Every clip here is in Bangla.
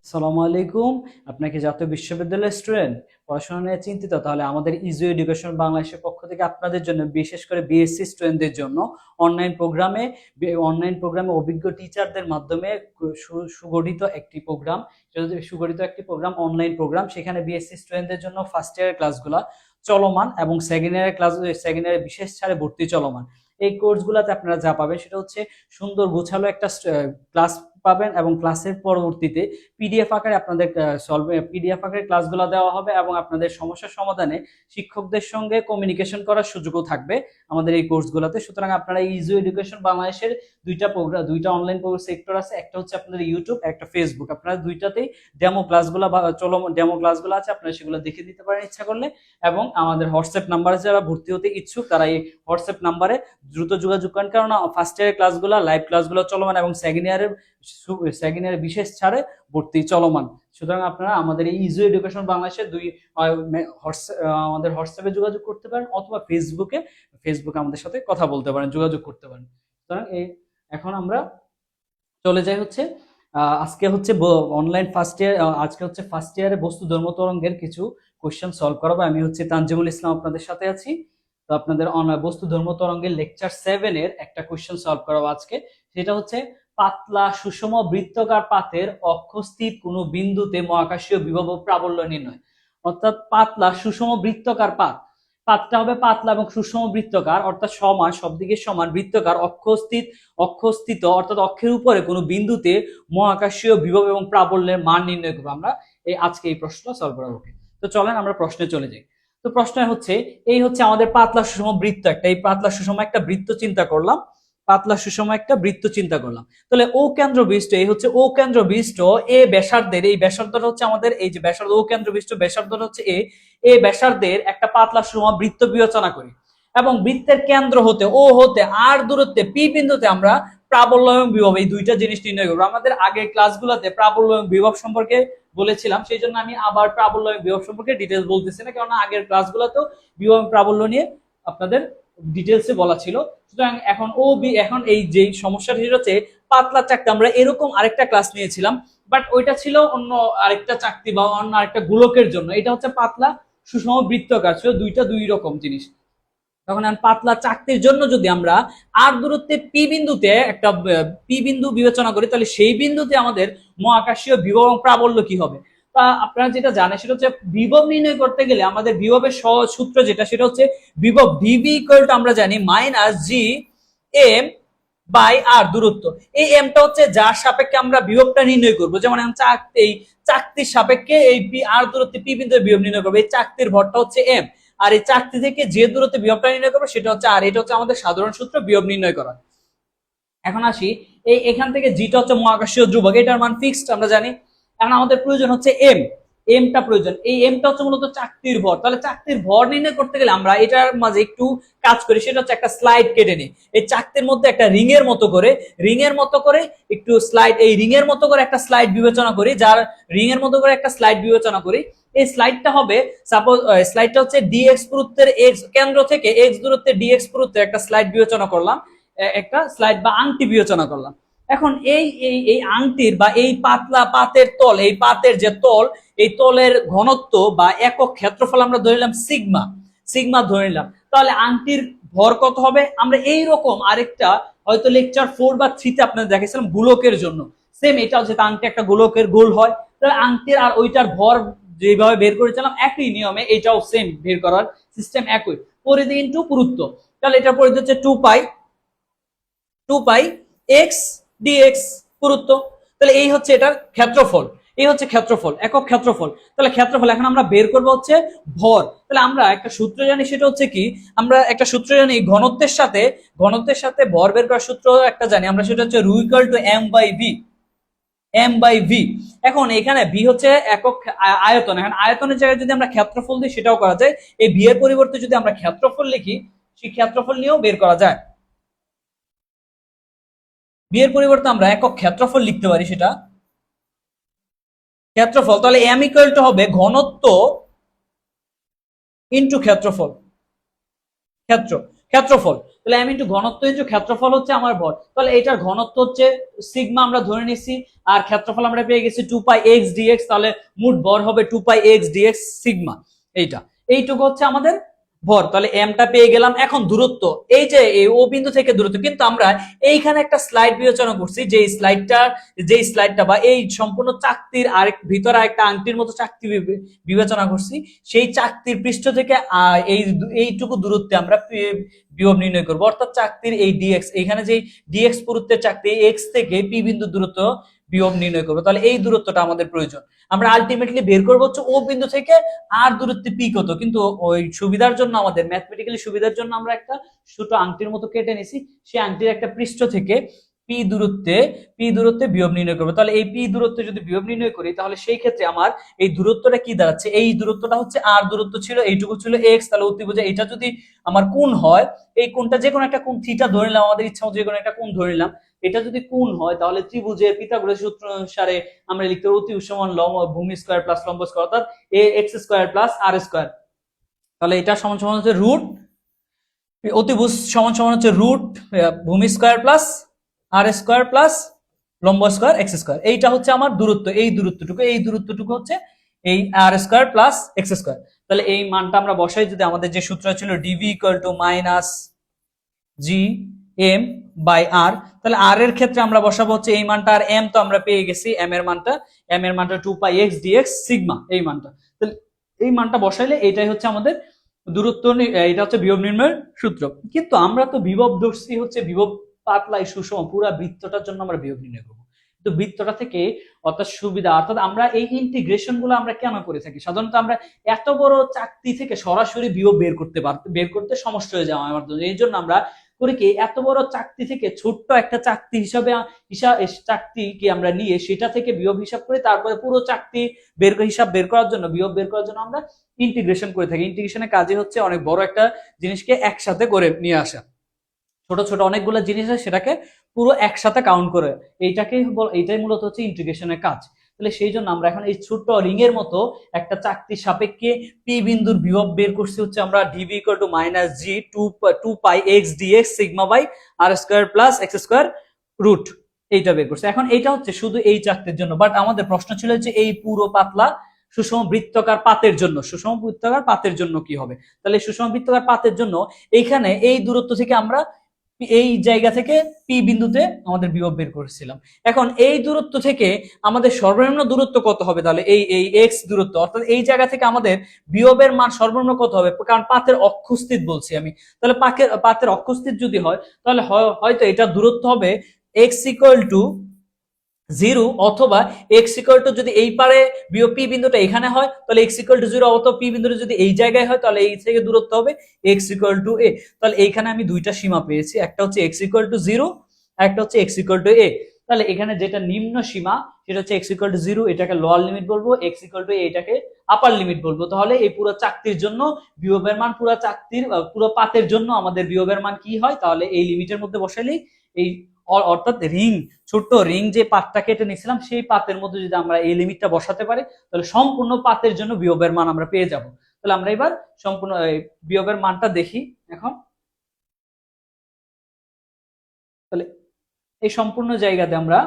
আসসালামু আলাইকুম। আপনাকে জাতীয় বিশ্ববিদ্যালয়ের স্টুডেন্ট পড়াশোনা নিয়ে চিন্তিত, তাহলে আমাদের ইজি এডুকেশন বাংলাদেশের পক্ষ থেকে আপনাদের জন্য, বিশেষ করে বিএসসি স্টুডেন্টদের জন্য অনলাইন প্রোগ্রামে অভিজ্ঞ টিচারদের মাধ্যমে সুগঠিত একটি প্রোগ্রাম অনলাইন প্রোগ্রাম। সেখানে বিএসসি স্টুডেন্টদের জন্য ফার্স্ট ইয়ারের ক্লাসগুলো চলমান এবং সেকেন্ড ইয়ারের বিশেষ ছাড়ে ভর্তি চলমান। এই কোর্সগুলোতে আপনারা যা পাবেন সেটা হচ্ছে সুন্দর গোছালো একটা ক্লাস পাবেন, এবং ক্লাসের পরবর্তীতে পিডিএফ আকারে ক্লাসগুলো দেওয়া হবে, এবং আপনাদের সমস্যার সমাধানে শিক্ষকদের সঙ্গে কমিউনিকেশন করার সুযোগও থাকবে আমাদের এই কোর্সগুলোতে। সুতরাং আপনারা ইজি এডুকেশন বাংলাদেশের দুইটা অনলাইন সেক্টর আছে, একটা হচ্ছে আপনাদের ইউটিউব, একটা ফেসবুক। আপনারা দুইটাতেই ডেমো ক্লাসগুলো আছে, আপনারা সেগুলো দেখে দিতে পারেন ইচ্ছা করলে। এবং আমাদের হোয়াটসঅ্যাপ নাম্বারে যারা ভর্তি হতে ইচ্ছুক তারা এই হোয়াটসঅ্যাপ নাম্বারে দ্রুত যোগাযোগ করেন, কারণ ফার্স্ট ইয়ারের ক্লাসগুলো লাইভ ক্লাসগুলো চলমান এবং সেকেন্ড ইয়ারের বিশেষ ছাড়ে ভর্তি চলমান। সুতরাং আপনারা আমাদের এই ইজি এডুকেশন বাংলাদেশের আমাদের হোয়াটসঅ্যাপে যোগাযোগ করতে পারেন, অথবা ফেসবুকে আমাদের সাথে কথা বলতে পারেন, যোগাযোগ করতে পারেন। সুতরাং এখন আমরা চলে যাই হচ্ছে আজকে হচ্ছে ফার্স্ট ইয়ারে বস্তু ধর্ম তরঙ্গের কিছু কোশ্চেন সলভ করাবো। আমি হচ্ছে তানজিমুল ইসলাম আপনাদের সাথে আছি। তো আপনাদের বস্তু ধর্ম তরঙ্গের লেকচার 7 এর একটা কোশ্চেন সলভ করাবো আজকে। সেটা হচ্ছে পাতলা সুষম বৃত্তাকার পাতের অক্ষস্থিত কোনো বিন্দুতে মহাকাশীয় বিভব ও প্রাবল্য নির্ণয়। অর্থাৎ পাতলা সুষম বৃত্তাকার পাতটা হবে পাতলা এবং সুষম বৃত্তাকার, অর্থাৎ সমান, সব দিকে সমান বৃত্তাকার, অক্ষস্থিত অর্থাৎ অক্ষের উপরে কোনো বিন্দুতে মহাকাশীয় বিভব এবং প্রাবল্যের মান নির্ণয় করবো আমরা আজকে এই প্রশ্ন সলভ করা হবে। তো চলেন আমরা প্রশ্নে চলে যাই। তো প্রশ্ন হচ্ছে এই হচ্ছে আমাদের পাতলা সুষম বৃত্ত এই পাতলা সুষম একটা বৃত্ত চিন্তা করলাম। তাহলে ও কেন্দ্র বিশিষ্ট, এই হচ্ছে ও কেন্দ্র বিশিষ্ট এ ব্যাসার্ধের, এই ব্যাসার্ধটা হচ্ছে আমাদের এই যে ব্যাসার্ধ, ও কেন্দ্র বিশিষ্ট ব্যাসার্ধটা হচ্ছে এ ব্যাসার্ধের একটা পাতলা সুষম বৃত্ত বিবেচনা করি, এবং বৃত্তের কেন্দ্র হতে আর দূরত্বে পি বিন্দুতে আমরা প্রাবল্য এবং বিভব এই দুইটা জিনিস নির্ণয় করবো। আমাদের আগের ক্লাসগুলোতে প্রাবল্য এবং বিভব সম্পর্কে বলেছিলাম, সেই জন্য আমি আবার প্রাবল্য এবং বিভব সম্পর্কে ডিটেলস বলতেছি না, কারণ আগের ক্লাসগুলোতেও বিভব এবং প্রাবল্য নিয়ে আপনাদের ডিটেলসে বলা ছিল। সুতরাং এখন এই যে সমস্যাটা হচ্ছে পাতলা চাকতি, আমরা এরকম আরেকটা ক্লাস নিয়েছিলাম, বাট ওইটা ছিল অন্য আরেকটা চাকতি বা অন্য আরেকটা গোলকের জন্য। এটা হচ্ছে পাতলা সুষম বৃত্তাকার, ছিল দুই রকম জিনিস। তখন পাতলা চাকতির জন্য যদি আমরা আর দূরত্বে পি বিন্দু বিবেচনা করি, তাহলে সেই বিন্দুতে আমাদের মহাকাশীয় বিভব এবং প্রাবল্য কি হবে। তা আপনারা যেটা জানেন সেটা হচ্ছে বিভব নির্ণয় করতে গেলে আমাদের বিভবের সহজ সূত্র যেটা, সেটা হচ্ছে বিভব ডিভি ইকুয়াল টু আমরা জানি -g(m) বাই আর দূরত্ব। এই এমটা হচ্ছে যার সাপেক্ষে আমরা বিভবটা নির্ণয় করবো। যেমন এই চাকতির সাপেক্ষে এই আর দূরত্বে পি বিন্দুর বিভব নির্ণয় করবো। এই চাকতির ভরটা হচ্ছে এম, আর এই চাকতি থেকে যে দূরত্বে বিভবটা নির্ণয় করবো সেটা হচ্ছে আর। এটা হচ্ছে আমাদের সাধারণ সূত্র বিভব নির্ণয় করা। এখন আসি এখান থেকে জিটা হচ্ছে মহাকাশীয় ধ্রুবক, এটার মান ফিক্সড আমরা জানি। এখন আমাদের প্রয়োজন হচ্ছে এমটা প্রয়োজন। এই এমটা হচ্ছে মূলত চাকতির ভর। তাহলে চাকতির ভর নির্ণয় করতে গেলে আমরা এটার মাঝে একটু কাজ করি, সেটা হচ্ছে একটা স্লাইড কেটে নিই। এই চাকতির মধ্যে একটা রিং এর মতো করে একটু স্লাইড, এই রিং এর মতো করে একটা স্লাইড বিবেচনা করি, এই স্লাইডটা হবে সাপোজ স্লাইডটা হচ্ছে ডিএক্স পুরুত্বের এক্স কেন্দ্র থেকে এক্স দূরত্বে ডিএক্স পুরুত্বের একটা স্লাইড বিবেচনা করলাম, একটা স্লাইড বা আংটি বিবেচনা করলাম। এখন এই আংটির বা এই পাতলা পাতের তল, এই পাতের যে তল, এই তলের ঘনত্ব বা একক ক্ষেত্রফল আমরা ধরে নিলাম সিগমা ধরে নিলাম। তাহলে আংটির ভর কত হবে? আমরা এইরকম আরেকটা হয়তো লেকচার 4 বা 3 তে আপনাদের দেখাইছিলাম গোলকের জন্য, সেম এটা হচ্ছে আংটি একটা গোলকের গোল হয়। তাহলে আংটির আর ওইটার ভর যেভাবে বের করেছিলাম একই নিয়মে এটাও সেম বের করার সিস্টেম একই, পরিধি ইনটু পুরুত্ব। তাহলে এটা পরিধি হচ্ছে 2 পাই এক্স ডিএক্স পুরুত্ব। তাহলে এই হচ্ছে এটার ক্ষেত্রফল, একক ক্ষেত্রফল। তাহলে ক্ষেত্রফল এখন আমরা বের করবো হচ্ছে ভর। তাহলে আমরা একটা সূত্র জানি, সেটা হচ্ছে কি, আমরা একটা সূত্র জানি ঘনত্বের সাথে ভর বের করার সূত্র একটা জানি আমরা, সেটা হচ্ছে ρ = m/v। এখন এখানে ভি হচ্ছে একক আয়তন। এখন আয়তনের জায়গায় যদি আমরা ক্ষেত্রফল দিই সেটাও করা যায়। এই ভি এর পরিবর্তে যদি আমরা ক্ষেত্রফল লিখি, সেই ক্ষেত্রফল নিয়েও বের করা যায়। ভি এর পরিবর্তে আমরা একক ক্ষেত্রফল লিখতে পারি, সেটা ক্ষেত্রফল। তাহলে m = হবে ঘনত্ব ইনটু ক্ষেত্রফল। ক্ষেত্রফল, তাহলে m ইন্টু ঘনত্ব ইন্টু ক্ষেত্রফল হচ্ছে আমার ভর, তাহলে এটার ঘনত্ব হচ্ছে সিগমা আমরা ধরে নিছি, আর ক্ষেত্রফল আমরা পেয়ে গেছি 2 পাই x dx, তাহলে মোট ভর হবে 2 পাই x dx সিগমা। এইটুকু হচ্ছে আমাদের ভর, তাহলে এমটা পেয়ে গেলাম। এখন দূরত্ব, এই যে ও বিন্দু থেকে দূরত্ব, কিন্তু আমরা এইখানে একটা স্লাইড বিবেচনা করছি, যে স্লাইডটা বা এই সম্পূর্ণ চাকতির আরেক ভিতরে আরেকটা আংটির মতো চাকতি বিবেচনা করছি, সেই চাকতির পৃষ্ঠ থেকে এইটুকু দূরত্বে আমরা বিভব নির্ণয় করবো, অর্থাৎ চাকতির এই ডিএক্স, এখানে যে ডিএক্স পুরুত্বের চাকতি এক্স থেকে পি বিন্দু দূরত্ব বিভব নির্ণয় করবো, তাহলে এই দূরত্বটা আমাদের প্রয়োজন। আমরা আলটিমেটলি বের করবো হচ্ছে ও বিন্দু থেকে আর দূরত্বে পি কত, কিন্তু ওই সুবিধার জন্য, আমাদের ম্যাথমেটিক্যালি সুবিধার জন্য আমরা একটা ছোট আংটির মতো কেটে নিছি, সেই আংটির একটা পৃষ্ঠ থেকে পি দূরত্বে বিভব নির্ণয় করবো। তাহলে এই পি দূরত্বে যদি বিভব নির্ণয় করি, তাহলে সেই ক্ষেত্রে আমার এই দূরত্বটা কি দাঁড়াচ্ছে, এই দূরত্বটা হচ্ছে আর দূরত্ব ছিল, এইটুকু ছিল এক্স, তাহলে অতিভুজে এটা যদি আমার কোণ হয়, এই কোণটা যে কোনো একটা কোণ থিটা ধরে নিলাম, আমাদের ইচ্ছা মতো যে কোনো একটা কোণ ধরে নিলাম, এটা যদি কোণ হয়, তাহলে ত্রিভুজের পিথাগোরাস সূত্র অনুসারে আমরা লিখতে পারি অতিভুজ সমান ভূমি স্কয়ার প্লাস লম্ব স্কয়ার, অর্থাৎ এ এক্স স্কয়ার প্লাস আর স্কয়ার। তাহলে এটা সমান সমান হচ্ছে রুট, অতিভুজ সমান সমান হচ্ছে রুট ভূমি স্কয়ার প্লাস আর স্কয়ার প্লাস লম্ব স্কয়ার এক্স স্কয়ার। এইটা হচ্ছে আমার দূরত্ব, এই দূরত্বটুকু হচ্ছে এই আর স্কয়ার প্লাস এক্স স্কয়ার। তাহলে এই মানটা আমরা বসাই, যদি আমাদের যে সূত্র ছিল DV equal to minus G M by R, তাহলে আর এর ক্ষেত্রে আমরা বসাবো হচ্ছে এই মানটা, আর এম তো আমরা পেয়ে গেছি, এম এর মানটা 2 পাই এক্স ডিএক্স সিগমা, এই মানটা। তাহলে এই মানটা বসাইলে এটাই হচ্ছে আমাদের দূরত্ব, এটা হচ্ছে বিভব নির্ণয়ের সূত্র। কিন্তু আমরা তো বিভব ধরছি হচ্ছে বিভব পাতলাই সুষম, পুরো বৃত্তটার জন্য আমরা বিভব নির্ণয় করবো, তো বৃত্তটা থেকে অর্থাৎ সুবিধা, অর্থাৎ আমরা এই ইন্টিগ্রেশন গুলো আমরা কেন করে থাকি, সাধারণত আমরা এত বড় চাকতি থেকে সরাসরি বিভব বের করতে সমস্যা হয়ে যায় আমার জন্য, এই জন্য আমরা করি কি, এত বড় চাকতি থেকে ছোট্ট একটা চাকতি চাকতি কি আমরা নিয়ে সেটা থেকে বিভব হিসাব করে, তারপরে পুরো চাকতি হিসাব বের করার জন্য, বিভব বের করার জন্য আমরা ইন্টিগ্রেশন করে থাকি। ইন্টিগ্রেশনের কাজে হচ্ছে অনেক বড় একটা জিনিসকে একসাথে করে নিয়ে আসা, ছোট ছোট অনেকগুলো জিনিস আছে সেটাকে পুরো একসাথে কাউন্ট করে, এইটাই মূলত হচ্ছে ইন্টিগ্রেশনের কাজ। তাহলে সেই জন্য আমরা এখন এই ছোট্ট রিং এর মতো একটা চাকতির সাপেক্ষে পি বিন্দুর বিভব বের করছি হচ্ছে আমরা DV equal to minus G 2 pi X DX sigma by R square plus X square root, এইটা বের করছি। এখন এইটা হচ্ছে শুধু এই চাকতির জন্য, বাট আমাদের প্রশ্ন ছিল যে এই পুরো পাতলা সুষম বৃত্তাকার পাতের জন্য কি হবে। তাহলে সুষম বৃত্তাকার পাতের জন্য এইখানে এই দূরত্ব থেকে আমরা এই জায়গা থেকে পি বিন্দুতে আমাদের বিভব বের করেছিলাম। এখন এই দূরত্ব থেকে আমাদের সর্বনিম্ন দূরত্ব কত হবে, তাহলে এই এক্স দূরত্ব, অর্থাৎ এই জায়গা থেকে আমাদের বিভবের মান সর্বনিম্ন কত হবে, কারণ পাতের অক্ষস্থিত বলছি আমি, তাহলে পাতের অক্ষস্থিত যদি হয়, তাহলে হয়তো এটা দূরত্ব হবে এক্স ইকুয়াল টু 0, অথবা x ইকুয়াল টু, যদি এই পারে পি বিন্দুটা এখানে হয় তাহলে x ইকুয়াল টু 0, অথবা পি বিন্দুটা যদি এই জায়গায় হয় তাহলে এই থেকে দূরত্ব হবে x ইকুয়াল টু a। তাহলে এইখানে আমি দুইটা সীমা পেয়েছি, একটা হচ্ছে x ইকুয়াল টু 0, একটা হচ্ছে x ইকুয়াল টু a। তাহলে এখানে যেটা নিম্ন সীমা সেটা হচ্ছে x ইকুয়াল টু 0, এটাকে লোয়ার লিমিট বলবো, x ইকুয়াল টু a এটাকে আপার লিমিট বলবো। তাহলে এই পুরো চাকতির জন্য বিভবের মান, পুরো পাতের জন্য আমাদের বিভবের মান কি হয়, তাহলে এই লিমিটের মধ্যে বসাইলেই, এই অর্থাৎ ছোট্ট রিং যে পাতটা কেটে নিয়েছিলাম সেই পাতের মধ্যে যদি আমরা এই লিমিটটা বসাতে পারি, তাহলে সম্পূর্ণ পাতের জন্য বিভবের মান আমরা পেয়ে যাব। তাহলে আমরা এবার সম্পূর্ণ বিভবের মানটা দেখি এখন। তাহলে এই সম্পূর্ণ জায়গাতে আমরা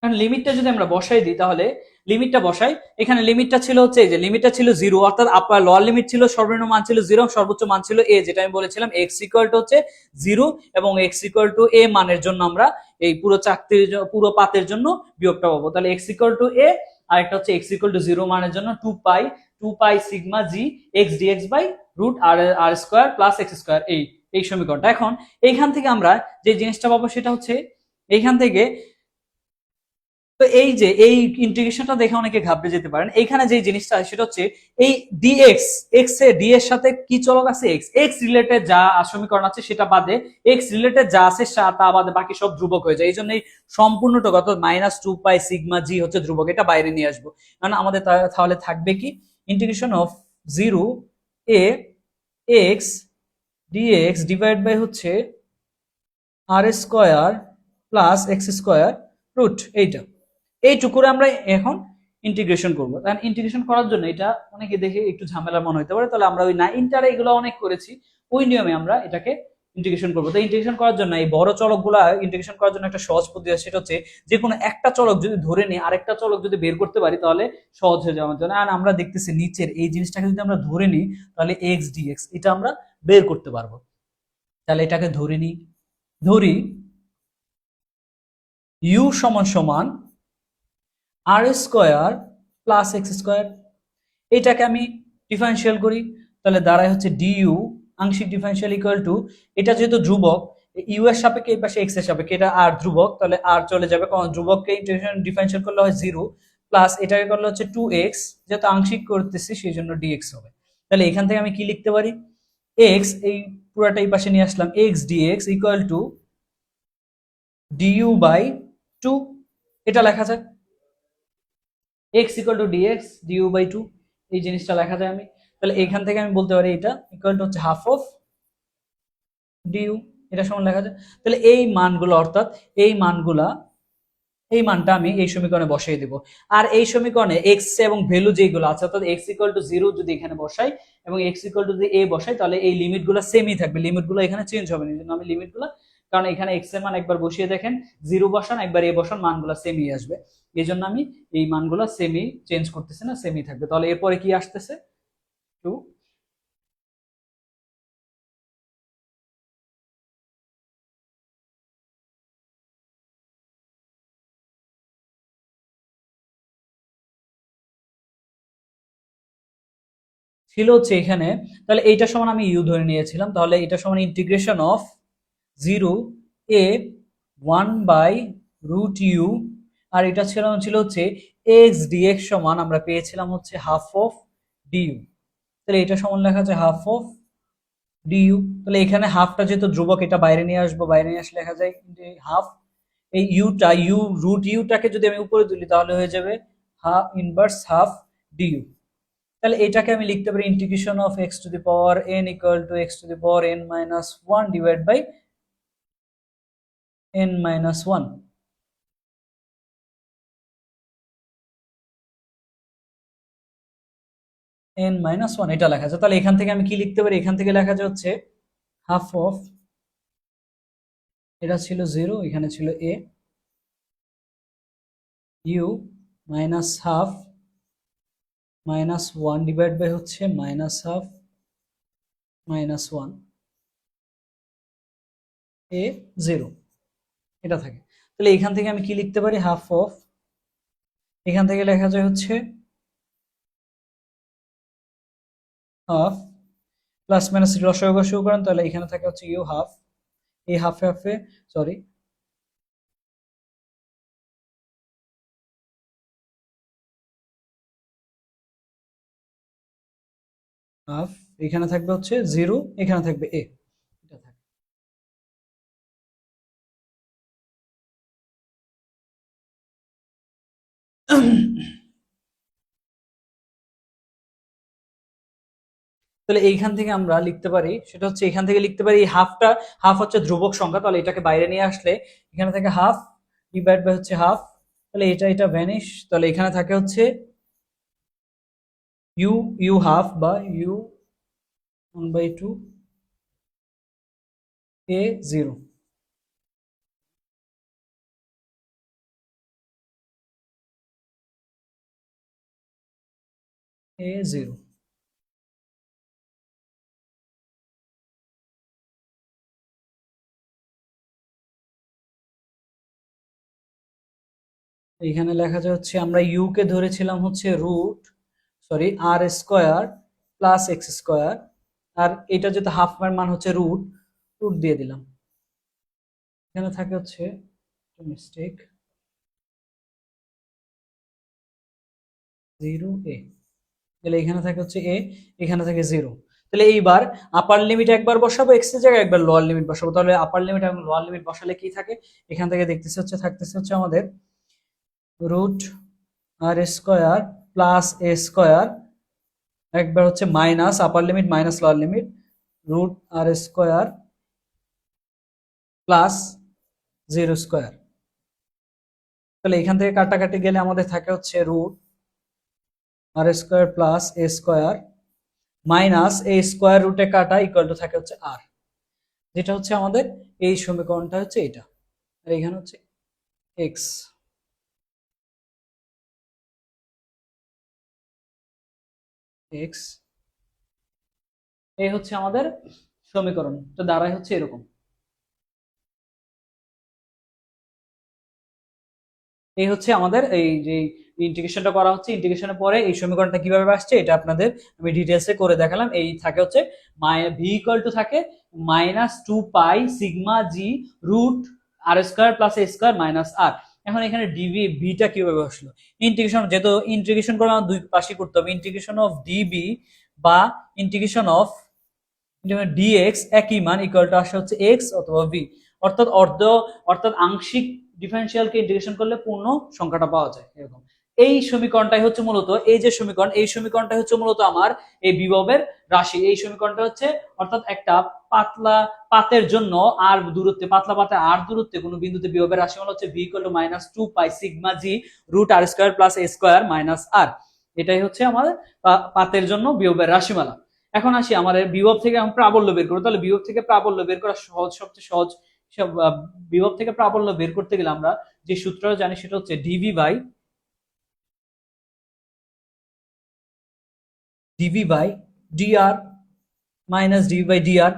লিমিটটা যদি আমরা বসাই দিই, তাহলে লিমিটটা বসাই, এখানে লিমিটটা ছিল হচ্ছে এই যে লিমিটটা ছিল 0, অর্থাৎ আপার লোয়ার লিমিট ছিল, সর্বনিম্ন মান ছিল 0, সর্বোচ্চ মান ছিল a, যেটা আমি বলেছিলাম x ইকুয়াল টু হচ্ছে 0 এবং x ইকুয়াল টু a মানের জন্য আমরা এই পুরো চাকতির পুরো পাতের জন্য বিভবটা পাবো। তাহলে x ইকুয়াল টু a, আর একটা হচ্ছে x ইকুয়াল টু 0 মানের জন্য 2 pi sigma G x dx by root R square plus X square, এই সমীকরণটা। এখন এইখান থেকে আমরা যে জিনিসটা পাবো সেটা হচ্ছে এইখান থেকে, তো এই যে এই ইন্টিগ্রেশনটা দেখে অনেকে ঘাবড়ে যেতে পারেন, এখানে যে জিনিসটা সেটা হচ্ছে এই ডিএক্স, এক্স এ ডি এর সাথে কি চলক আছে, এক্স রিলেটেড যা সমীকরণ আছে সেটা বাদে, এক্স রিলেটেড যা আছে তা বাদে বাকি সব ধ্রুবক হয়ে যায়। এই জন্য এই সম্পূর্ণটা অর্থাৎ মাইনাস 2 পাই সিগমা জি হচ্ছে ধ্রুবক, এটা বাইরে নিয়ে আসবো। কারণ আমাদের তাহলে থাকবে কি, integration of 0 A X DX divide by হচ্ছে R square plus X square root, এইটুকুরে আমরা এখন ইন্টিগ্রেশন করবো। কারণ ইন্টিগ্রেশন করার জন্য এটা অনেকে দেখে একটু ঝামেলা মনে হতে পারে, তাহলে আমরা ওই 9টারে এগুলো অনেক করেছি, ওই নিয়মে আমরা এটাকে ইন্টিগ্রেশন করবো। তো ইন্টিগ্রেশন করার জন্য এই বড় চলকগুলা ইন্টিগ্রেশন করার জন্য একটা সহজ পদ্ধতি আছে, সেটা হচ্ছে যে কোনো একটা চলক যদি ধরে নিই আরেকটা চলক যদি বের করতে পারি তাহলে সহজ হয়ে যাওয়ার জন্য। আর আমরা দেখতেছি নিচের এই জিনিসটাকে যদি আমরা ধরে নিই তাহলে এক্স ডিএক্স এটা আমরা বের করতে পারবো। তাহলে এটাকে ধরে নিই, ধরি ইউ সমান সমান আর স্কোয়ার প্লাস এক্স স্কোয়ার। এটাকে আমি ডিফারেন্সিয়াল করি, তাহলে দাঁড়ায় হচ্ছে ডিইউ আংশিক ডিফারেন্সিয়াল ইকুয়াল টু, এটা যেহেতু ধ্রুবক ইউ এর সাপেক্ষে এই পাশে এক্স এর সাপেক্ষে এটা আর ধ্রুবক, তাহলে আর চলে যাবে, কারণ ধ্রুবককে ইন্টিগ্রেশন ডিফারেন্সিয়াল করলে হয় 0 প্লাস এটাকে করলে হচ্ছে 2x, যেহেতু আংশিক করতেছি সেই জন্য dx হবে। তাহলে এখান থেকে আমি কি লিখতে পারি, x এই পুরাটা এই পাশে নিয়ে আসলাম, x dx equal to du by 2, এটা লেখা যায় x equal to dx du by 2, এই জিনিসটা লেখা যায় আমি। তাহলে এখান থেকে আমি বলতে পারি এটা ইকুয়াল টু হচ্ছে হাফ অফ ডিউ, এটা সমান লেখা যায়। তাহলে এই মানগুলো অর্থাৎ এই মানগুলা, এই মানটা আমি এই সমীকরণে বসাই দিব। আর এই সমীকরণে এক্স এবং ভ্যালু যেগুলো আছে অর্থাৎ এক্স ইকুয়াল টু 0 যদি এখানে বসাই এবং এক্স ইকুয়াল টু যদি a বসাই তাহলে এই লিমিটগুলো সেমই থাকবে, লিমিটগুলো এখানে চেঞ্জ হবে না। এই জন্য আমি লিমিটগুলো, কারণ এখানে এক্স এর মান একবার বসিয়ে দেখেন 0 বসান একবার a বসান মানগুলো সেমই আসবে, এই জন্য আমি এই মানগুলো সেমই চেঞ্জ করতেছি না, সেমই থাকবে। তাহলে এরপরে কি আসতেছে 2, ছিল হচ্ছে এখানে, তাহলে এইটা সমান আমি ইউ ধরে নিয়েছিলাম, তাহলে এটা সমান ইন্টিগ্রেশন অফ 0 a 1/√u, আর এটা ছিল হচ্ছে এক্স ডিএক্স সমান আমরা পেয়েছিলাম হচ্ছে হাফ অফ ডিউ, তাহলে এটা সমান লেখা আছে হাফ অফ ডিউ। তাহলে এখানে হাফটা যেহেতু ধ্রুবক এটা বাইরে নিয়ে আসবো, বাইরে নিয়ে আসলে লেখা যায় হাফ, এই ইউটা √u-টাকে যদি আমি উপরে তুলি তাহলে হয়ে যাবে হাফ ইনভার্স হাফ ডিউ। তাহলে এটাকে আমি লিখতে পারি integration of x to the power n equal to x to the power n minus 1 divide by n minus 1, n minus 1 এটা লেখা আছে। তাহলে এখান থেকে আমি কি লিখতে পারি, এখান থেকে লেখা যাচ্ছে হাফ অফ, এটা ছিল 0 এখানে ছিল a, u minus half minus 1 divide by হচ্ছে মাইনাস হাফ মাইনাস 1 a 0, এটা থাকে। তাহলে এখান থেকে আমি কি লিখতে পারি, হাফ অফ, এখান থেকে লেখা যায় হচ্ছে হাফ প্লাস মাইনাস লসাগু শুরু করেন, তাহলে এখানে থাকে হচ্ছে ইউ হাফ, এই হাফে হাফে সরি হাফ, এখানে থাকবে হচ্ছে 0 এখানে থাকবে a, এটা থাকে। তাহলে এইখান থেকে আমরা লিখতে পারি, সেটা হচ্ছে এখান থেকে লিখতে পারি হাফটা, হাফ হচ্ছে ধ্রুবক সংখ্যা, তাহলে এটাকে বাইরে নিয়ে আসলে এখানে থাকে হাফ ডিভাইড বাই হচ্ছে হাফ, তাহলে এটা ভ্যানিশ, তাহলে এখানে থাকে হচ্ছে ইউ ইউ হাফ বা ইউ 1/2 a 0, a 0। এখানে লেখা যায় হচ্ছে আমরা ইউ কে ধরেছিলাম হচ্ছে R square plus X square, আর এটা যেহেতু হাফ এর মান হচ্ছে রুট, রুট দিয়ে দিলাম, এখানে থাকে হচ্ছে মিস্টেক 0 a, তাহলে এখানে থাকে হচ্ছে a, এখানে থাকে 0। তাহলে এইবার আপার লিমিট একবার বসাবো এক্স এর জায়গায়, একবার লোয়ার লিমিট বসাবো, তাহলে আপার লিমিট এবং লোয়ার লিমিট বসালে কি থাকে, এখান থেকে দেখতেছে হচ্ছে থাকতেছে হচ্ছে আমাদের root R square plus A square, একবার হচ্ছে minus upper limit minus lower limit root R square plus 0 square. তাহলে এখান থেকে কাটাকাটি গেলে আমাদের থাকে হচ্ছে root R square plus A square minus A square রুটে কাটা ইকুয়াল টু থাকে হচ্ছে আর, যেটা হচ্ছে আমাদের এই সমীকরণটা হচ্ছে এটা, আর এখানে হচ্ছে এক্স। এক্স এই হচ্ছে আমাদের সমীকরণ, তো দাঁড়ায় হচ্ছে এরকম। এই হচ্ছে আমাদের এই যে ইন্টিগ্রেশনটা করা হচ্ছে, ইন্টিগ্রেশনের পরে এই সমীকরণটা কিভাবে আসছে এটা আপনাদের আমি ডিটেলসে করে দেখালাম। এই থাকে হচ্ছে ভি ইকুয়াল টু থাকে -2π σg root R square plus A square minus আর। এখন এখানে ডিভি ভিটা কিভাবে আসলো, ইন্টিগ্রেশন যেহেতু ইন্টিগ্রেশন করলে আমার দুই পাশে করতে হবে, ইন্টিগ্রেশন অফ ডিবি বা ইন্টিগ্রেশন অফ ডিএক্স একই মান ইকুয়াল টু আসে হচ্ছে এক্স অথবা ভি, অর্থাৎ অর্থাৎ আংশিক ডিফারেন্সিয়ালকে ইন্টিগ্রেশন করলে পূর্ণ সংখ্যাটা পাওয়া যায় এরকম। এই সমীকরণটাই হচ্ছে মূলত এই যে সমীকরণ, এই সমীকরণটাই হচ্ছে মূলত আমার এই বিভবের রাশি। এই সমীকরণটা হচ্ছে অর্থাৎ একটা পাতলা পাতের জন্য আর দূরত্বে, পাতলা পাতে আর দূরত্বে কোনো বিন্দুতে বিভবের রাশিমালা হচ্ছে V equal to -2π σg root R square plus A square minus R. এটাই হচ্ছে আমার পাতের জন্য বিভবের রাশিমালা। এখন আসি আমাদের বিভব থেকে আমি প্রাবল্য বের করবো, তাহলে বিভব থেকে প্রাবল্য বের করা সহজ, সবচেয়ে সহজ বিভব থেকে প্রাবল্য বের করতে গেলে আমরা যে সূত্রটা জানি সেটা হচ্ছে DV by DR minus DV by DR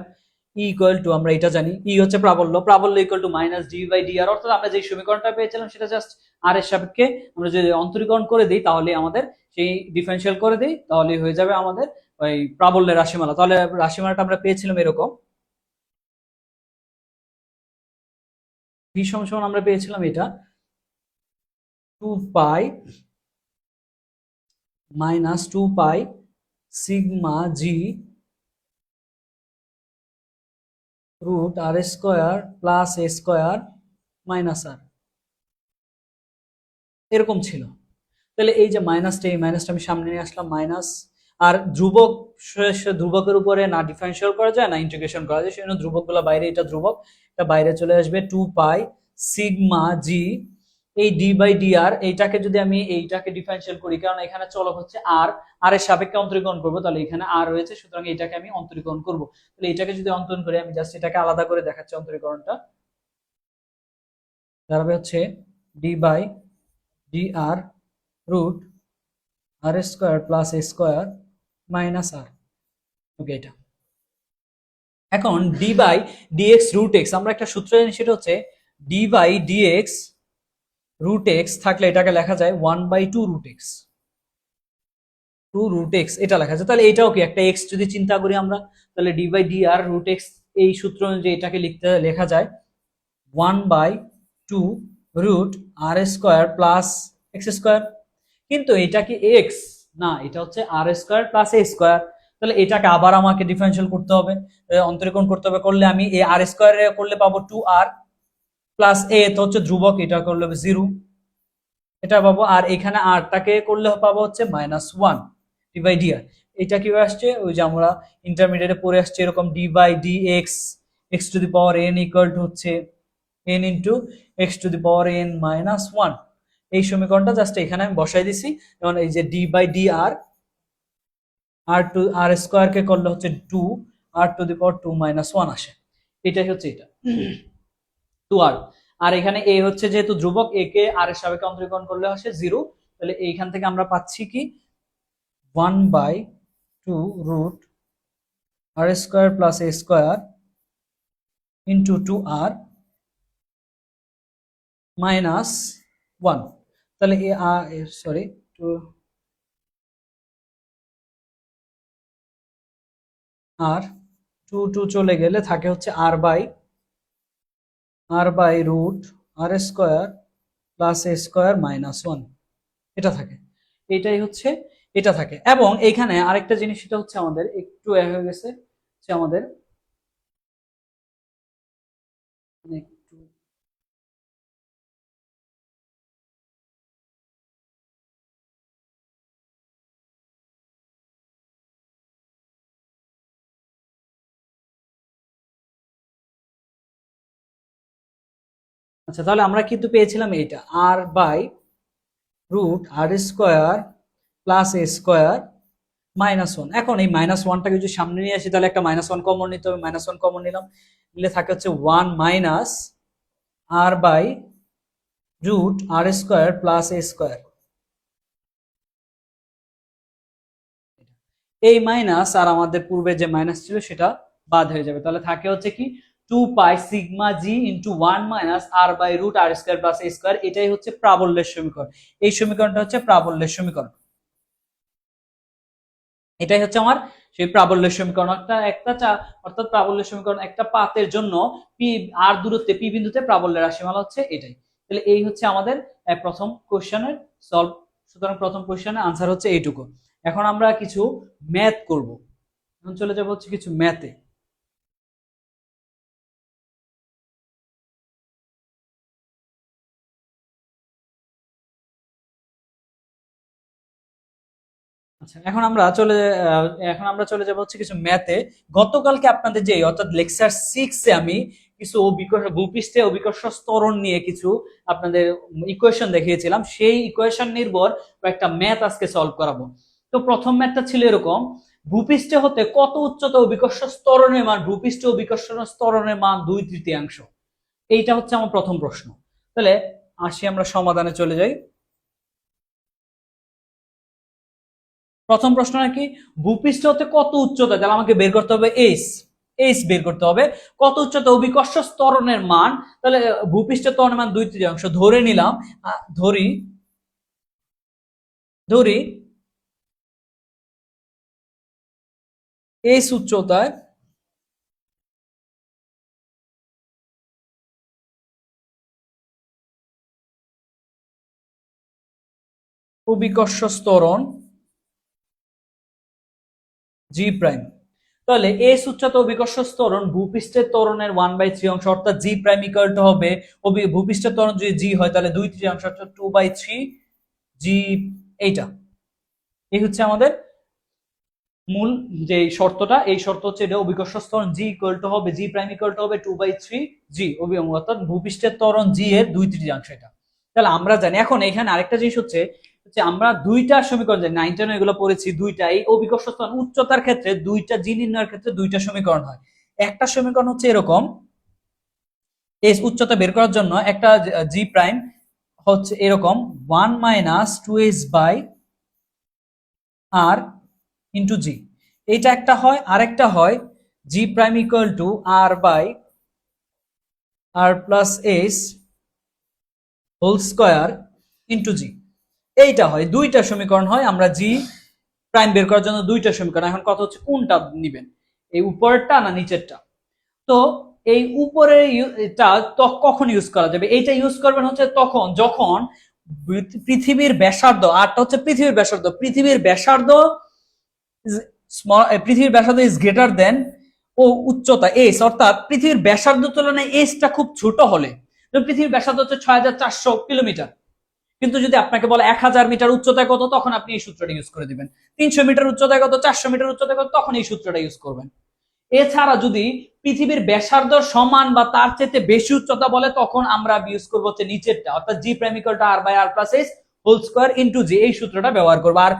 equal to, আমরা এটা জানি ই হচ্ছে প্রাবল্য, প্রাবল্য equal to minus DV by DR. অর্থাৎ আমরা যে সমীকরণটা পেয়েছিলাম সেটা জাস্ট আর এর সাপেক্ষে আমরা যদি অন্তরীকরণ করে দিই তাহলে আমাদের সেই ডিফারেন্সিয়াল করে দিই তাহলে হয়ে যাবে আমাদের ওই প্রাবল্যের রাশিমালা। তাহলে রাশিমালাটা আমরা পেয়েছিলাম এরকম, ভি সমান আমরা পেয়েছিলাম এটা 2π -2π σg root R square plus A square minus আর, এরকম ছিল। তাহলে এই যে মাইনাসটা, এই মাইনাসটা আমি সামনে নিয়ে আসলাম মাইনাস, আর ধ্রুবক ধ্রুবকের উপরে না ডিফারেন্সিয়াল করা যায় না ইন্টিগ্রেশন করা যায়, সেজন্য ধ্রুবকগুলো বাইরে, এটা ধ্রুবক, এটা বাইরে চলে আসবে 2π σg এই ডি বাই ডি আর, এইটাকে যদি আমি এইটাকে ডিফারেন্সিয়াল করি, কারণ এখানে চলক হচ্ছে আর, আর এর সাপেক্ষে অন্তরীকরণ করবো, তাহলে এখানে আর রয়েছে, সুতরাং এটাকে আমি অন্তরীকরণ করবো। তাহলে এটাকে যদি অন্তরণ করি, আমি জাস্ট এটাকে আলাদা করে দেখাচ্ছি অন্তরীকরণটা, দাঁড়াবে হচ্ছে D by D R root R square plus A square minus R. Okay, এটা এখন D by DX root X, আমরা একটা সূত্র জানি সেটা হচ্ছে D by DX root X থাকলে এটাকে লেখা যায় 1/2 রুট এক্স, 2 রুট এক্স এটা লেখা যায়। তাহলে এটাও কি একটা এক্স যদি চিন্তা করি আমরা, তাহলে D by D R root X এই সূত্র অনুযায়ী এটাকে লেখা যায় 1/2 root R square plus X square. কিন্তু এটা কি এক্স না, এটা হচ্ছে R square plus A square. তাহলে এটাকে আবার আমাকে ডিফারেন্সিয়াল করতে হবে, অন্তরীকরণ করতে হবে, করলে আমি এ আর স্কোয়ার করলে পাবো 2r প্লাস এ তো হচ্ছে ধ্রুবক, এটা করলে হবে 0 এটা পাবো, আর এখানে আরটাকে করলে পাবো হচ্ছে -1 ডি বাই ডি আর। এটা কিভাবে আসছে, ওই যে আমরা ইন্টারমিডিয়েটে পড়ে আসছে এরকম D by D X X to the power N equal to হচ্ছে n into X to the power n -1। এই সমীকরণটা জাস্ট এখানে আমি বসাই দিছি, যেমন এই যে D by D R R square কে করলে হচ্ছে 2 আর টু দি পাওয়ার 2 -1 আসে, এটাই হচ্ছে এটা 2r। আর এখানে এ হচ্ছে যেহেতু ধ্রুবক, এ কে আর এর সাপেক্ষে অন্তরীকরণ করলে আসে 0। তাহলে এইখান থেকে আমরা পাচ্ছি কি 1/2 root R square plus A square into 2r -1। তাহলে এ সরি আর 2 চলে গেলে থাকে হচ্ছে R by root R square plus A square -1 এটা থাকে, এটাই হচ্ছে এটা থাকে। এবং এখানে আরেকটা জিনিস সেটা হচ্ছে আমাদের একটু হয়ে গেছে, যে আমাদের একটু আচ্ছা, তাহলে আমরা কিন্তু পেয়েছিলাম এইটা R by root R square plus A square minus one. এখন এই মাইনাস ওয়ানটাকে যদি সামনে নিয়ে আসি তাহলে একটা মাইনাস ওয়ান কমন নিতে হবে, মাইনাস ওয়ান কমন নিলাম, নিলে থাকে হচ্ছে one minus R by root R square plus A square. এই মাইনাস আর আমাদের পূর্বে যে মাইনাস ছিল সেটা বাদ হয়ে যাবে, তাহলে থাকে হচ্ছে কি 2 pi sigma G into 1 minus R by root R square plus A square. এটাই হচ্ছে প্রাবল্যের সমীকরণ। এই সমীকরণটা হচ্ছে প্রাবল্যের সমীকরণ। এটাই হচ্ছে আমার সেই প্রাবল্যের সমীকরণ। অর্থাৎ প্রাবল্যের সমীকরণ একটা পাতের জন্য পি আর দূরত্বে পি বিন্দুতে প্রাবল্যের রাশিমালা হচ্ছে এটাই। তাহলে এই হচ্ছে আমাদের প্রথম কোশ্চেনের সলভ। সুতরাং প্রথম কোশ্চেনের আনসার হচ্ছে এইটুকু। এখন আমরা কিছু ম্যাথ করব। এখন চলে যাব হচ্ছে কিছু ম্যাথে। আচ্ছা, এখন আমরা চলে যাব হচ্ছে কিছু ম্যাথে। গতকালকে আপনাদের যে অর্থাৎ লেকচার 6 এ আমি কিছু ভূপৃষ্ঠে অভিকর্ষ ত্বরণ নিয়ে কিছু আপনাদের ইকুয়েশন দেখিয়েছিলাম, সেই ইকুয়েশন নির্ভর একটা ম্যাথ আজকে সলভ করাবো। তো প্রথম ম্যাথটা ছিল এরকম, ভূপৃষ্ঠে হতে কত উচ্চতা অভিকর্ষ ত্বরণের মান, ভূপৃষ্ঠ অভিকর্ষ ত্বরণের মান 2/3। এইটা হচ্ছে আমার প্রথম প্রশ্ন। তাহলে আসি আমরা সমাধানে চলে যাই। প্রথম প্রশ্ন নাকি ভূপৃষ্ঠ হতে কত উচ্চতা, তাহলে আমাকে বের করতে হবে এইচ বের করতে হবে। কত উচ্চতা অভিকর্ষ ত্বরণের মান, তাহলে ভূপৃষ্ঠের ত্বরণের মান 2/3 ধরে নিলাম। ধরি ধরি এইচ উচ্চতায় অভিকর্ষ ত্বরণ জি প্রাইম। তাহলে এস উচ্চতা অভিকর্ষ ত্বরণ ভূপৃষ্ঠের ত্বরণের 1/3 অংশ, অর্থাৎ জি প্রাইম ইকুয়াল টু হবে ভূপৃষ্ঠের ত্বরণ যদি জি হয় তাহলে 2/3 অংশ, অর্থাৎ 2/3 জি। এইটা এই হচ্ছে আমাদের মূল যে শর্তটা। এই শর্ত হচ্ছে এটা অভিকর্ষ ত্বরণ জি ইকুয়াল টু হবে জি প্রাইম ইকুয়াল টু হবে 2/3 জি, অর্থাৎ ভূপৃষ্ঠের ত্বরণ জি এর 2/3 এটা। তাহলে আমরা জানি। এখন এখানে আরেকটা জিনিস হচ্ছে আমরা দুইটা সমীকরণ জানি, 9 10 এগুলো পড়েছি। দুইটা এই অভিকর্ষ ত্বরণ উচ্চতার ক্ষেত্রে দুইটা জি নির্ণয়ের ক্ষেত্রে দুইটা সমীকরণ হয়। একটা সমীকরণ হচ্ছে এরকম, এই উচ্চতা বের করার জন্য একটা জি প্রাইম হচ্ছে এরকম 1 minus 2h by R into G. এইটা একটা হয়। আরেকটা হয় G prime equal to R by R plus S whole square into G. এইটা হয়। দুইটা সমীকরণ হয়। আমরা জি প্রাইম বের করার জন্য দুইটা সমীকরণ। এখন কথা হচ্ছে কোনটা নিবেন, এই উপরেরটা না নিচেরটা। তো এই উপরের এটা কখন ইউজ করা যাবে, এইটা ইউজ করবেন হচ্ছে তখন যখন পৃথিবীর ব্যাসার্ধ, আরটা হচ্ছে পৃথিবীর ব্যাসার্ধ, পৃথিবীর ব্যাসার্ধ ইজ গ্রেটার দেন ও উচ্চতা এস, অর্থাৎ পৃথিবীর ব্যাসার্ধ তুলনায় এসটা খুব ছোট হলে। পৃথিবীর ব্যাসার্ধ হচ্ছে 6400 কিলোমিটার, কিন্তু যদি আপনাকে বলে 1000 মিটার উচ্চতায় কত, তখন আপনি এই সূত্রটা ইউজ করে দিবেন। 300 মিটার উচ্চতায় কত, 400 মিটার উচ্চতায় কত, তখন এই সূত্রটা ইউজ করবেন। এছাড়া যদি পৃথিবীর ব্যাসার্ধ সমান বা তার চেয়ে বেশি উচ্চতা বলে, তখন আমরা ইউজ করবো হচ্ছে নিচেরটা, অর্থাৎ G prime equal to R by R plus S whole square into G. এই সূত্রটা ব্যবহার করবো। আর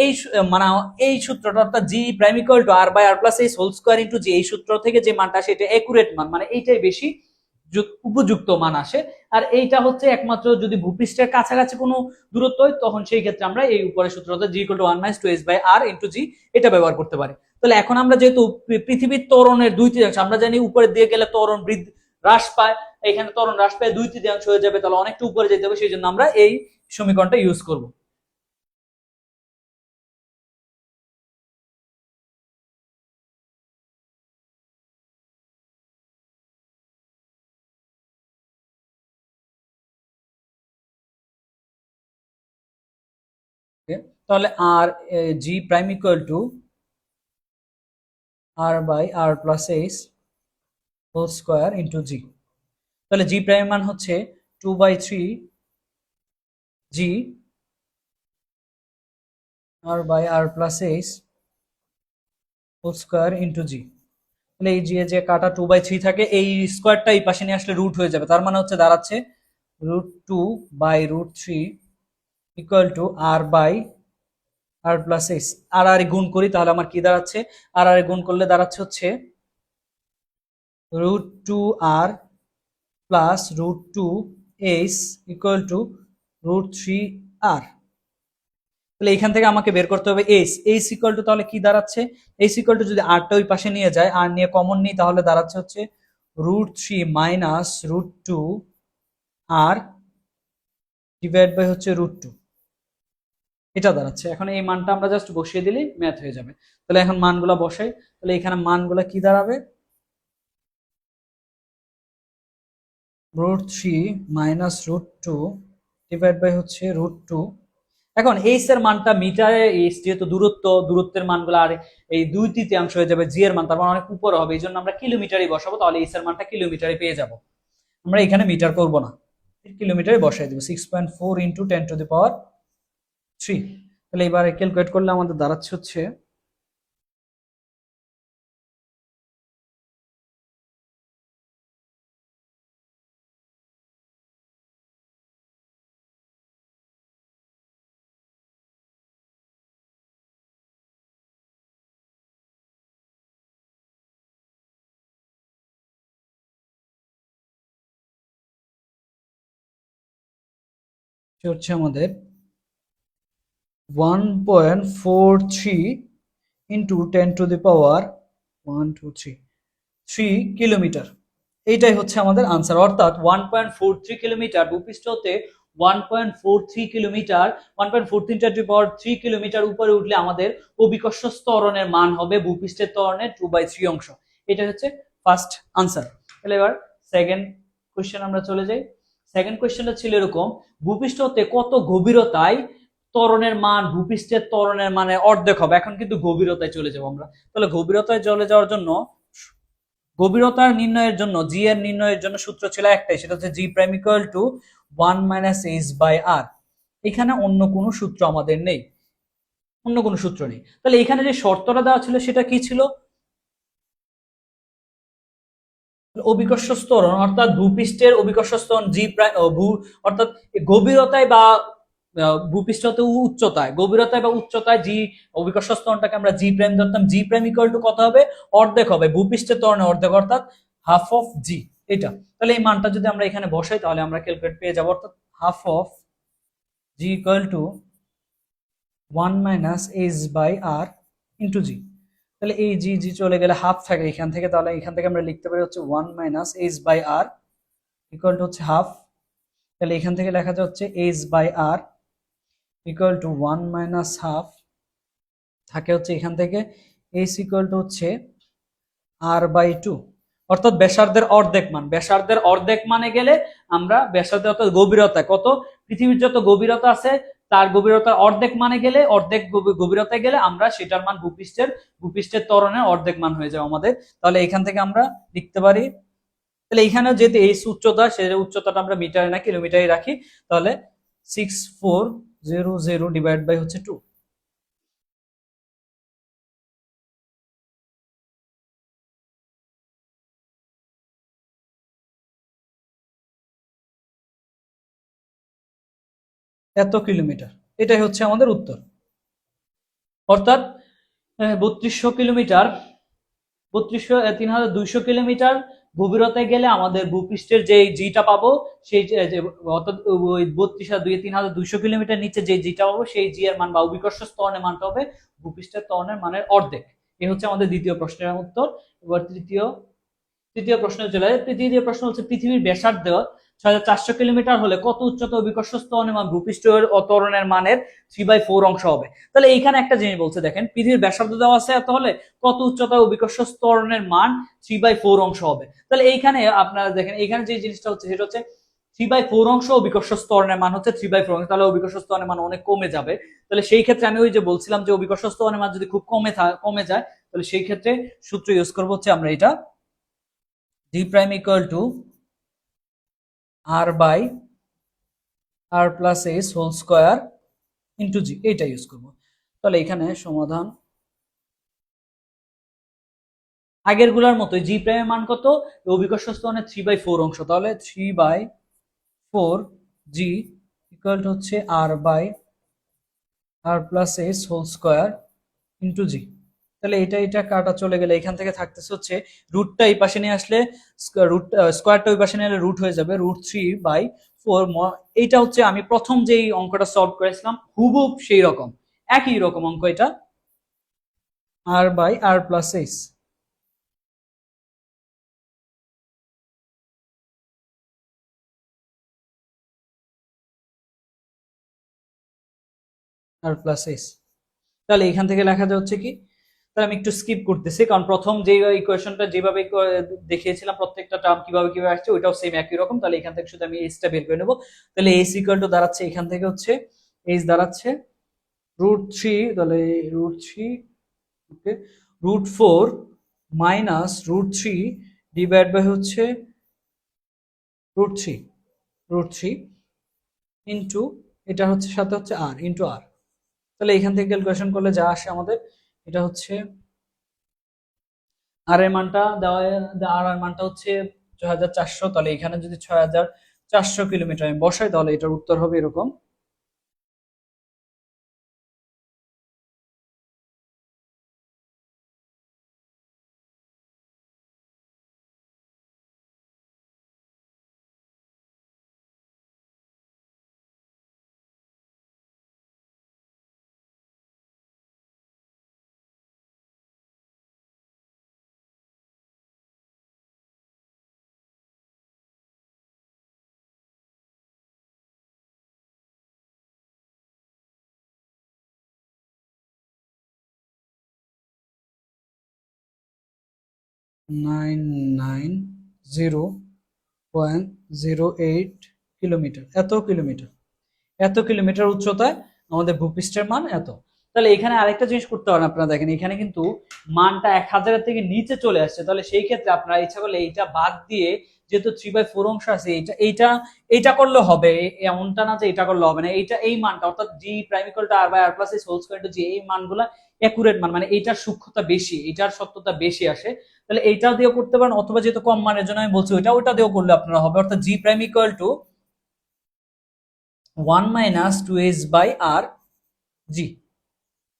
এই মানে এই সূত্রটা অর্থাৎ G prime equal to R by R plus S whole square into G, এই সূত্র থেকে যে মানটা আসে এটা একুরেট মান, মানে এইটাই বেশি উপযুক্ত মান আসে। আর এইটা হচ্ছে একমাত্র যদি ভূপৃষ্ঠের কাছাকাছি কোনো দূরত্ব হয়, তখন সেই ক্ষেত্রে আমরা এই উপরের সূত্র অর্থাৎ G equal to 1 minus 2h by R into G এটা ব্যবহার করতে পারি। তাহলে এখন আমরা যেহেতু পৃথিবীর ত্বরণের 2/3, আমরা জানি উপরে দিয়ে গেলে ত্বরণ হ্রাস পায়, এখানে ত্বরণ হ্রাস পায় 2/3 হয়ে যাবে, তাহলে অনেকটা উপরে যেতে হবে, সেই জন্য আমরা এই সমীকরণটা ইউজ করব। তাহলে আর G prime equal to R by R plus S whole square into G. তাহলে জি প্রাইম মান হচ্ছে 2/3 G R by R plus S whole square into G. তাহলে এই যে কাটা 2/3 থাকে, এই স্কোয়ারটা এই পাশে নিয়ে আসলে রুট হয়ে যাবে, তার মানে হচ্ছে দাঁড়াচ্ছে √2/√3 equal to R by R plus H, আর আর গুণ করি তাহলে আমার কি দাঁড়াচ্ছে, আর আর গুণ করলে দাঁড়াচ্ছে হচ্ছে √2r plus √2h equal to √3r। তাহলে এখান থেকে আমাকে বের করতে হবে এইচ ইকুয়াল টু, তাহলে কি দাঁড়াচ্ছে, এইচ ইকুয়াল টু যদি আরটা ওই পাশে নিয়ে যায়, আর নিয়ে কমন নিই তাহলে দাঁড়াচ্ছে হচ্ছে √3 মাইনাস √2r ডিভাইড বাই হচ্ছে √2, এটা দাঁড়াচ্ছে। এখন এই মানটা আমরা জাস্ট বসিয়ে দিলেই ম্যাথ হয়ে যাবে। তাহলে এখন মানগুলা বসাই, তাহলে এখানে মানগুলা কি দাঁড়াবে, √3 মাইনাস √2 ডিভাইড বাই হচ্ছে √2। এখন এইচ এর মানটা মিটারে, এইচ যেহেতু দূরত্বের মানগুলো আর এই 2/3 হয়ে যাবে, জি এর মান তার মানে অনেক উপরে হবে, এই জন্য আমরা কিলোমিটারই বসাবো, তাহলে এইচ এর মানটা কিলোমিটারে পেয়ে যাব। আমরা এখানে মিটার করব না, কিলোমিটারে বসাই দেবো, 6.4 ইন্টু 10⁻3। তাহলে এবারে ক্যালকুলেট করলে আমাদের দাঁড়াচ্ছে হচ্ছে আমাদের 1.43 ইন্টু 10⁻3 কিলোমিটার, এইটাই হচ্ছে আমাদের আনসার। অর্থাৎ 1.43 কিলোমিটার ভূপৃষ্ঠ হতে 1.43 কিলোমিটার 1.43 কিলোমিটার উপরে উঠলে আমাদের অভিকর্ষ ত্বরণের মান হবে ভূপৃষ্ঠের ত্বরণের 2/3 অংশ। এটা হচ্ছে ফার্স্ট আনসার। তাহলে এবার সেকেন্ড কোশ্চেন আমরা চলে যাই। সেকেন্ড কোশ্চেনটা ছিল এরকম, ভূপৃষ্ঠ হতে কত গভীরতায় ত্বরণের মান ভূপৃষ্ঠের ত্বরণের মানে অর্ধেক হবে। এখন কিন্তু গভীরতায় চলে যাবো আমরা। তাহলে গভীরতায় চলে যাওয়ার জন্য, গভীরতার নির্ণয়ের জন্য, জি এর নির্ণয়ের জন্য সূত্র ছিল একটাই, সেটা হচ্ছে G prime equal to 1 minus H by R. এখানে অন্য কোনো সূত্র আমাদের নেই, অন্য কোনো সূত্র নেই। তাহলে এখানে যে শর্তটা দেওয়া ছিল সেটা কি ছিল, অভিকর্ষ ত্বরণ অর্থাৎ ভূপৃষ্ঠের অভিকর্ষ ত্বরণ জি প্রাইম অর্থাৎ গভীরতায় বা ভূপৃষ্ঠ হতে উচ্চতায়, গভীরতায় বা উচ্চতায় জি অভিকর্ষ ত্বরণটাকে আমরা জি প্রাইম ধরতাম। জি প্রাইম ইকুয়াল টু কত হবে, অর্ধেক হবে, ভূপৃষ্ঠের ত্বরণের অর্ধেক অর্থাৎ হাফ অফ জি, এটা। তাহলে এই মানটা যদি আমরা এখানে বসাই তাহলে আমরা ক্যালকুলেট পেয়ে যাবো, অর্থাৎ half of G equal to 1 minus H by R into G. তাহলে এই জি জি চলে গেলে হাফ থাকে এখান থেকে, তাহলে এখান থেকে আমরা লিখতে পারি হচ্ছে 1 minus H by R equal to হচ্ছে হাফ। তাহলে এখান থেকে লেখা যাচ্ছে H by R equal to 1 minus half, থাকে হচ্ছে এখান থেকে এইচ ইকুয়াল টু হচ্ছে আর বাই 2, অর্থাৎ ব্যাসার্ধের অর্ধেক মান। ব্যাসার্ধের অর্ধেক মানে গেলে আমরা ব্যাসার্ধের অর্থাৎ গভীরতা কত, পৃথিবীর যত গভীরতা আছে তার গভীরতার অর্ধেক মানে গেলে, অর্ধেক গভীরতায় গেলে আমরা সেটার মান ভূপৃষ্ঠের ত্বরণের অর্ধেক মান হয়ে যাবে আমাদের। তাহলে এখান থেকে আমরা লিখতে পারি, তাহলে এখানে যেহেতু এই উচ্চতা, সেই উচ্চতাটা আমরা মিটারে না কিলোমিটারে রাখি, তাহলে 6400 ডিভাইড বাই হচ্ছে 2। এত কিলোমিটার, এটাই হচ্ছে আমাদের উত্তর। অর্থাৎ 3200 কিলোমিটার, 3200 কিলোমিটার গভীরতায় গেলে আমাদের ভূপৃষ্ঠের যে জিটা পাবো, সেই অর্থাৎ ওই 3200 কিলোমিটার নিচে যে জিটা পাবো সেই জি এর মান বা অভিকর্ষ ত্বরণের মানটা হবে ভূপৃষ্ঠের ত্বরণের মানের অর্ধেক। এই হচ্ছে আমাদের দ্বিতীয় প্রশ্নের উত্তর। এবার তৃতীয় প্রশ্নে চলে যায়। তৃতীয় প্রশ্ন হচ্ছে, পৃথিবীর ব্যাসার্ধ 6400 কিলোমিটার হলে কত উচ্চতা অভিকর্ষ ত্বরণের মান ভূপৃষ্ঠের ত্বরণের মানের 3/4 অংশ হবে। তাহলে এইখানে একটা জিনিস বলছে, দেখেন পৃথিবীর ব্যাসার্ধ দেওয়া আছে এত হলে কত উচ্চতা অভিকর্ষ ত্বরণের মান 3/4 অংশ হবে। তাহলে এইখানে আপনারা দেখেন, এখানে যে জিনিসটা হচ্ছে সেটা হচ্ছে 3/4 অংশ অভিকর্ষ ত্বরণের মান হচ্ছে 3/4 অংশ, তাহলে অভিকর্ষ ত্বরণের মান অনেক কমে যাবে। তাহলে সেই ক্ষেত্রে আমি ওই যে বলছিলাম যে অভিকর্ষ ত্বরণের মান যদি খুব কমে যায়, তাহলে সেই ক্ষেত্রে সূত্র ইউজ করবো হচ্ছে আমরা এটা d prime equal to r by r plus s whole square into g, এটা ইউজ করব। তাহলে এখানে সমাধান আগের গুলার মতোই, জি প্রাইমের মান কত, অভিকর্ষ ত্বরণের 3/4 অংশ, তাহলে 3/4 g ইকুয়াল টু হচ্ছে r by R plus S whole square into G. তাহলে এটা এটা কাটা চলে গেলে এখান থেকে থাকতেছে হচ্ছে রুটটা এই পাশে নিয়ে আসলে রুট স্কোয়ারটা ওই পাশে নিয়ে এলে রুট হয়ে যাবে √3/4। এইটা হচ্ছে আমি প্রথম যেই অঙ্কটা সলভ করেছিলাম হুবহুব সেই রকম একই রকম অঙ্ক এটা, r/r প্লাস এস, আর প্লাস এস। তাহলে এখান থেকে লেখা যাচ্ছে কি, তাহলে আমি একটু স্কিপ করতেছি কারণ প্রথম যে ইকুয়েশনটা যেভাবে দেখিয়েছিলাম প্রত্যেকটা টার্ম কিভাবে কিভাবে আসছে ওইটাও সেম একই রকম। তাহলে এখান থেকে শুধু আমি এইচটা বের করে নেবো। তাহলে এইচ ইকুয়াল টু দাঁড়াচ্ছে এখান থেকে হচ্ছে এইচ দাঁড়াচ্ছে √3, তাহলে √3 ওকে √4 মাইনাস √3 ডিভাইড বাই হচ্ছে √3 √3 ইন্টু এটা হচ্ছে সাথে হচ্ছে আর ইন্টু আর। তাহলে এখান থেকে ক্যালকুলেশন করলে যা আসে আমাদের এটা হচ্ছে আর এর মানটা দেওয়া, আর এর মানটা হচ্ছে 6400। তাহলে এখানে যদি 6400 কিলোমিটার আমি বসাই তাহলে এটার উত্তর হবে এরকম। নাইন নাইন 0.08 কিলোমিটার, এত কিলোমিটার উচ্চতায় আমাদের ভূপৃষ্ঠের মান এত। তাহলে এখানে আরেকটা জিনিস করতে পারেন আপনারা, দেখেন এখানে কিন্তু মানটা 1000-এর থেকে নিচে চলে আসছে। তাহলে সেই ক্ষেত্রে আপনারা ইচ্ছা করলে এইটা বাদ দিয়ে, যেহেতু 3/4 অংশ আছে, এইটা এইটা এইটা করলে হবে, এমনটা না যে এটা করলে হবে না। এইটা এই মানটা অর্থাৎ G prime equal to r/r plus S whole square into G, এই মানগুলা একুরেট মান, মানে এইটার সূক্ষ্মতা বেশি, এইটার সত্যতা বেশি আসে। তাহলে এইটা দিয়েও করতে পারেন, অথবা যেহেতু কম মানের জন্য আমি বলছি ওইটা দিয়েও করলে আপনারা হবে, অর্থাৎ G prime equal to 1 - 2h/r জি।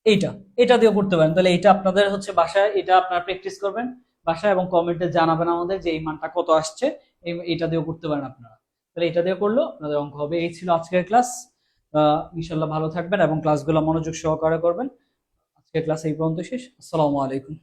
এইটা এটা দিয়েও করতে পারেন। তাহলে এটা আপনাদের হচ্ছে বাসায় এটা আপনারা প্র্যাকটিস করবেন বাসায় এবং কমেন্টে জানাবেন আমাদের যে এই মানটা কত আসছে। এটা দিয়েও করতে পারেন আপনারা। তাহলে এটা দিয়ে করলেও আপনাদের অঙ্ক হবে। এই ছিল আজকের ক্লাস। ইনশাল্লাহ ভালো থাকবেন এবং ক্লাসগুলো মনোযোগ সহকারে করবেন। আজকের ক্লাস এই পর্যন্ত শেষ। আসসালামু আলাইকুম।